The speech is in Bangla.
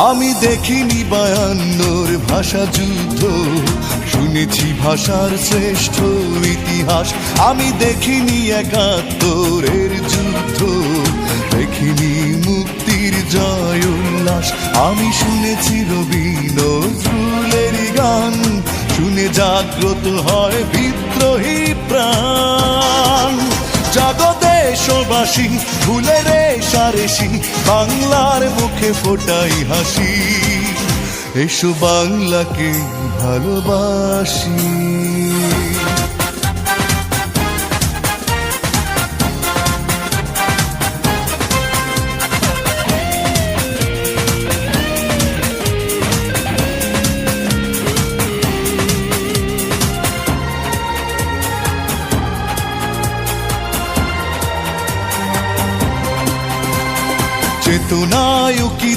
আমি দেখিনি 52 ভাষা যুদ্ধ, শুনেছি ভাষার শ্রেষ্ঠ ইতিহাস। আমি দেখিনি 71 যুদ্ধ, দেখিনি মুক্তির জয় উল্লাস। আমি শুনেছি রবি নজরুলের গান, শুনে জাগ্রত হয় বিদ্রোহী প্রাণ। জাগো দেশবাসী, ভুলে রেশারেশি, বাংলার মুখে ফোটাই হাসি। এসো বাংলাকে ভালোবাসি। চেতনায় কি